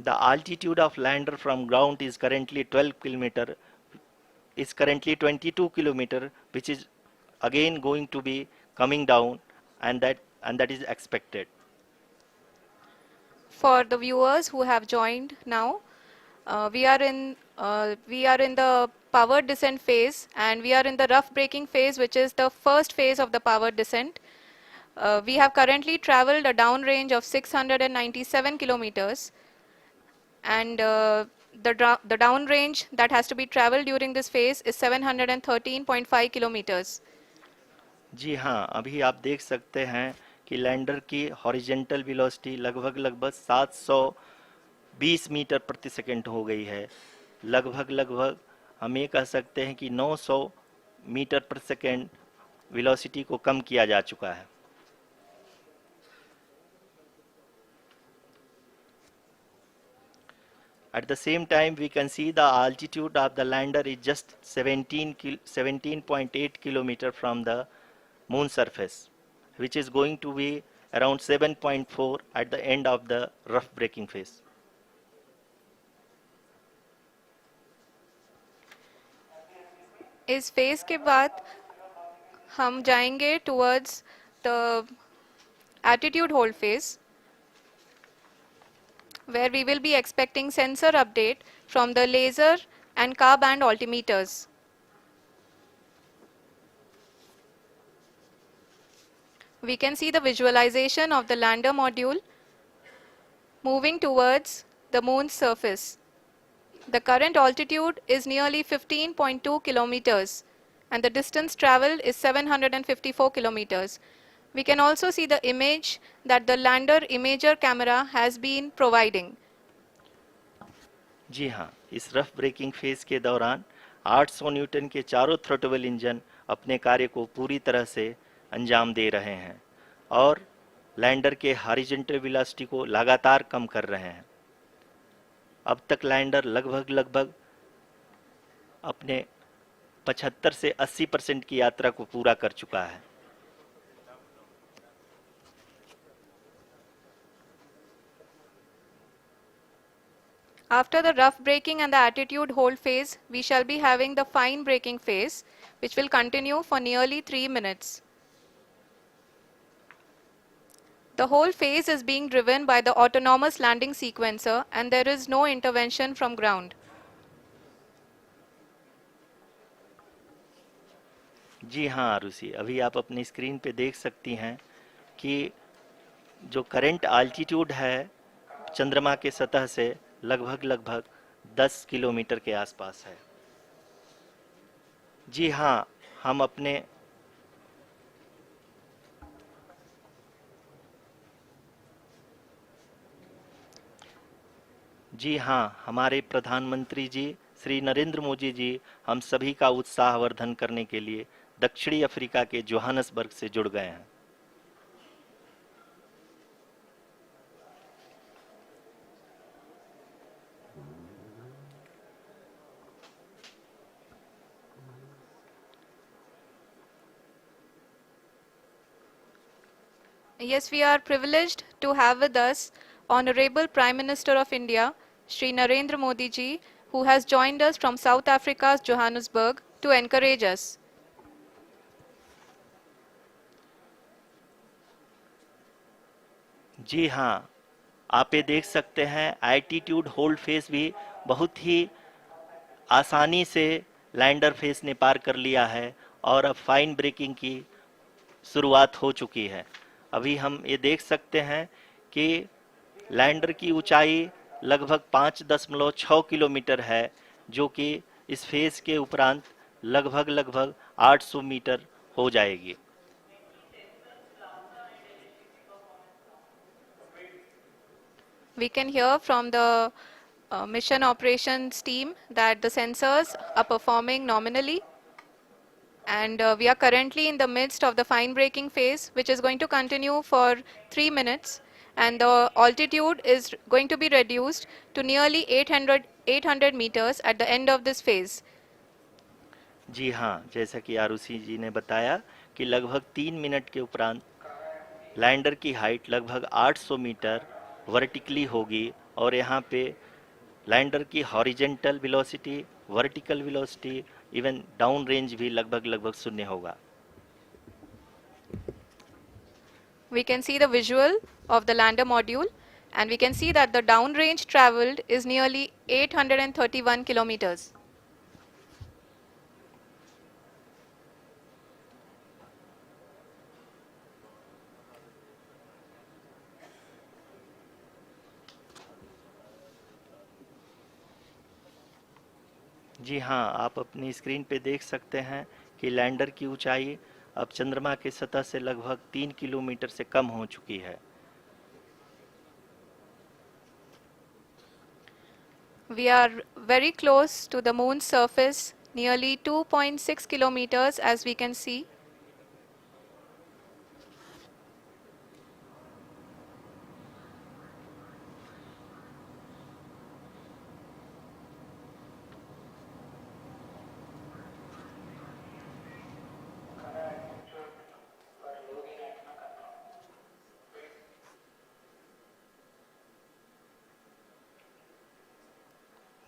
The altitude of lander from ground is currently 12 kilometer, is currently 22 kilometer, which is again going to be coming down, and that is expected. For the viewers who have joined now, we are in the powered descent phase, and we are in the rough braking phase, which is the first phase of the powered descent. We have currently traveled a downrange of 697 kilometers, and the downrange that has to be traveled during this phase is 713.5 kilometers. जी हाँ, अभी आप देख सकते हैं कि lander की horizontal velocity लगभग लगभग 720 मीटर प्रति सेकंड हो गई है। लगभग लगभग हम ये कह सकते हैं कि 900 मीटर प्रति सेकंड वेलोसिटी को कम किया जा चुका है। At the same time, we can see the altitude of the lander is just 17.8 kilometer from the moon surface, which is going to be around 7.4 at the end of the rough braking phase. इस phase के बाद हम जाएंगे towards the attitude hold phase, where we will be expecting sensor update from the laser and car band altimeters. We can see the visualization of the lander module moving towards the moon's surface. The current altitude is nearly 15.2 kilometers, and the distance traveled is 754 kilometers. We can also see the image that the lander imager camera has been providing. जी हाँ, इस rough breaking phase के दौरान 800 Newton के चारों throttle engine अपने कार्य को पूरी तरह से अंजाम दे रहे हैं और लैंडर के हॉरिजॉन्टल वेलोसिटी को लगातार कम कर रहे हैं। अब तक लैंडर लगभग लगभग अपने 75 से 80% की यात्रा को पूरा कर चुका है। After the rough braking and the attitude hold phase, we shall be having the fine braking phase, which will continue for nearly 3 minutes. The whole phase is being driven by the autonomous landing sequencer, and there is no intervention from ground. जी हाँ आरुषि, अभी आप अपनी screen पे देख सकती हैं कि जो करंट आल्टीट्यूड है चंद्रमा के सतह से लगभग लगभग 10 किलोमीटर के आसपास है। जी हाँ, हम अपने जी हाँ, हमारे प्रधानमंत्री जी श्री नरेंद्र मोदी जी हम सभी का उत्साहवर्धन करने के लिए दक्षिणी अफ्रीका के जोहानसबर्ग से जुड़ गए हैं। Yes, we are privileged to have with us Honorable Prime Minister of India, Shri Narendra Modi ji, who has joined us from South Africa's Johannesburg to encourage us. जी हाँ, आप ये देख सकते हैं एल्टीट्यूड होल्ड फेस भी बहुत ही आसानी से लैंडर फेस ने पार कर लिया है और अब फाइन ब्रेकिंग की शुरुआत हो चुकी है। अभी हम ये देख सकते हैं कि लैंडर की ऊंचाई लगभग 5.6 किलोमीटर है, जो कि इस फेज के उपरांत लगभग लगभग 800 मीटर हो जाएगी। We can hear from the mission operations team that the sensors are performing nominally, and we are currently in the midst of the fine braking phase, which is going to continue for 3 minutes, and the altitude is going to be reduced to nearly 800 meters at the end of this phase. जी हाँ, जैसा कि आरुषि जी ने बताया कि लगभग 3 minute के उपरांत lander की हाइट लगभग 800 मीटर वर्टिकली होगी और यहाँ पे लैंडर की horizontal velocity, vertical velocity, even down range भी लगभग लगभग शून्य होगा। We can see the visual of the lander module, and we can see that the downrange traveled is nearly 831 kilometers. जी हाँ, आप अपनी स्क्रीन पे देख सकते हैं कि लैंडर की ऊंचाई अब चंद्रमा की सतह से लगभग 3 किलोमीटर से कम हो चुकी है। We are very close to the moon's surface, nearly 2.6 kilometers, as we can see.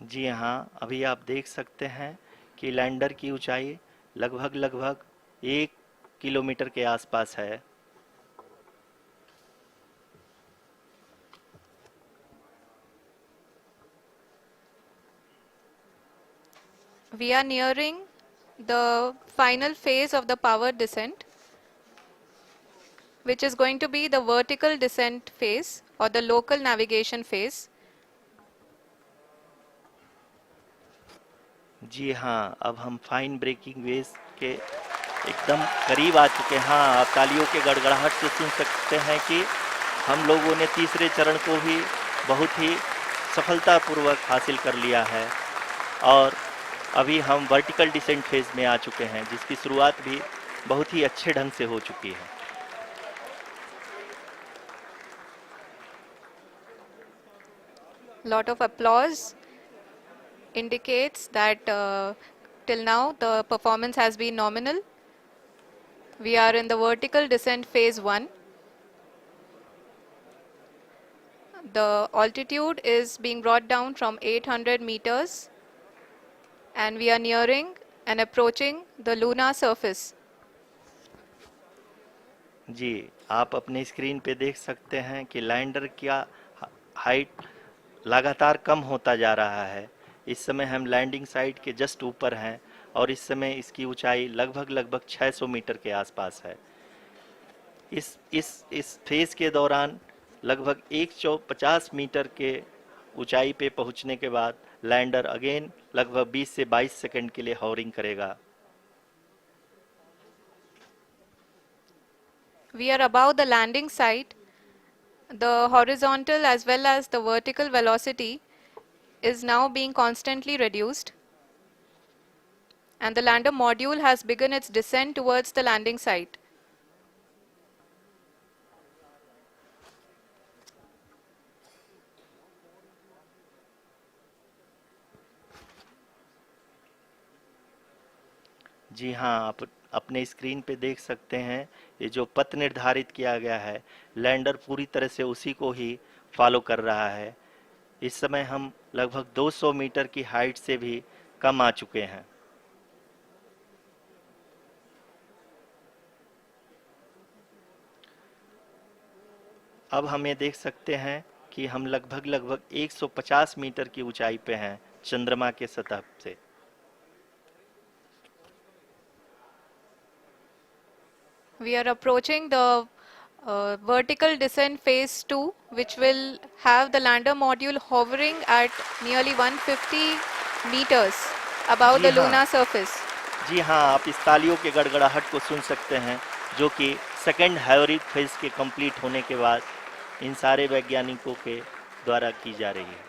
जी हाँ, अभी आप देख सकते हैं कि लैंडर की ऊंचाई लगभग लगभग 1 किलोमीटर के आसपास है। We are nearing the final phase of the power descent, which is going to be the vertical descent phase or the local navigation phase. जी हाँ, अब हम फाइन ब्रेकिंग वेव्स के एकदम करीब आ चुके हैं। हाँ, आप तालियों के गड़गड़ाहट से सुन सकते हैं कि हम लोगों ने तीसरे चरण को भी बहुत ही सफलतापूर्वक हासिल कर लिया है और अभी हम वर्टिकल डिसेंट फेज में आ चुके हैं, जिसकी शुरुआत भी बहुत ही अच्छे ढंग से हो चुकी है। Lot of applause indicates that till now the performance has been nominal. We are in the vertical descent phase 1. The altitude is being brought down from 800 meters, and we are nearing and approaching the lunar surface. जी, आप अपने screen पे देख सकते हैं कि lander का height लगातार कम होता जा रहा है। इस समय हम लैंडिंग साइट के जस्ट ऊपर हैं और इस समय इसकी ऊंचाई लगभग लगभग 600 मीटर के आसपास है। इस फेज के दौरान लगभग 150 मीटर के ऊंचाई पे पहुंचने के बाद लैंडर अगेन लगभग 20 से 22 सेकंड के लिए हॉवरिंग करेगा। We are above the landing site. The horizontal as well as the vertical velocity is now being constantly reduced, and the lander module has begun its descent towards the landing site. जी हाँ, आप अपने screen पे देख सकते हैं ये जो पथ निर्धारित किया गया है, लैंडर पूरी तरह से उसी को ही फॉलो कर रहा है। इस समय हम लगभग 200 मीटर की हाइट से भी कम आ चुके हैं। अब हम ये देख सकते हैं कि हम लगभग लगभग 150 मीटर की ऊंचाई पे हैं चंद्रमा के सतह से। We are approaching the vertical descent phase 2, which will have the lander module hovering at nearly 150 meters above ji the हाँ, lunar surface. जी हाँ, आप इस तालियों के गड़गड़ाहट को सुन सकते हैं, जो कि सेकंड हाइब्रिड फेज के कंप्लीट होने के बाद इन सारे वैज्ञानिकों के द्वारा की जा रही है।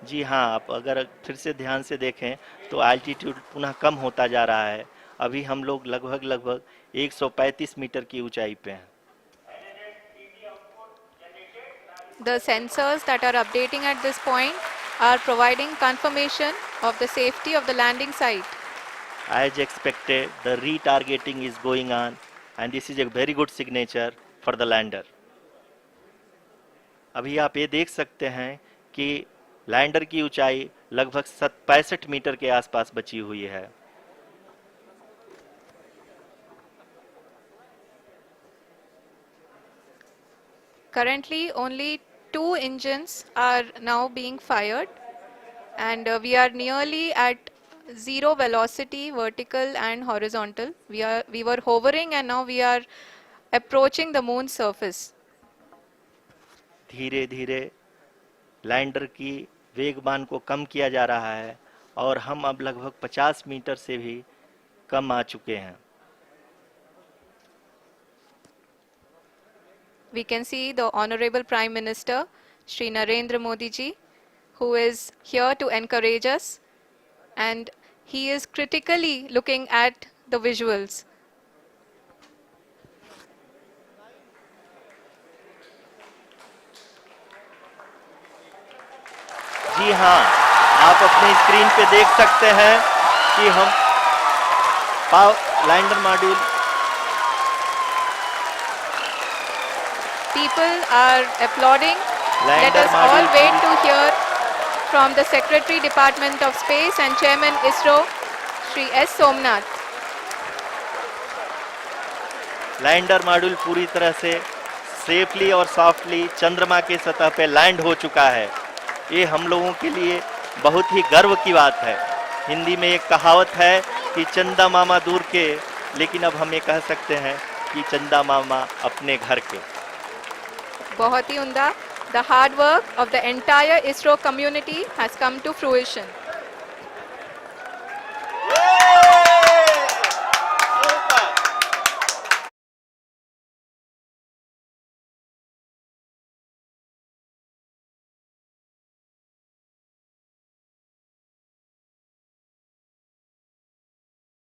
जी हाँ, आप अगर फिर से ध्यान से देखें तो एल्टीट्यूड पुनः कम होता जा रहा है। अभी हम लोग लगभग लगभग 135 मीटर की ऊंचाई पे हैं। The sensors that are updating at this point are providing confirmation of the safety of the landing site. As expected, the retargeting is going on and this is a very good signature for the lander. अभी आप ये देख सकते हैं कि lander की ऊंचाई लगभग 65 मीटर के आसपास बची हुई है. Currently, only 2 engines are now being fired, and we are nearly at zero velocity, vertical and horizontal. We were hovering, and now we are approaching the moon's surface. धीरे धीरे लैंडर की वेगमान को कम किया जा रहा है और हम अब लगभग 50 मीटर से भी कम आ चुके हैं. We can see the Honorable Prime Minister, Shri Narendra Modi ji, who is here to encourage us, and he is critically looking at the visuals. जी हाँ, आप अपने स्क्रीन पे देख सकते हैं कि हम lander module. People are applauding. Let Lander us all module wait to hear from the Secretary Department of Space and Chairman ISRO, Shri S. Somnath. Lander module पूरी तरह से सेफली और सॉफ्टली चंद्रमा के सतह पे लैंड हो चुका है. ये हम लोगों के लिए बहुत ही गर्व की बात है. हिंदी में एक कहावत है कि चंदा मामा दूर के, लेकिन अब हम ये कह सकते हैं कि चंदा मामा अपने घर के. बहुत ही उम्दा. The hard work of the entire ISRO community has come to fruition.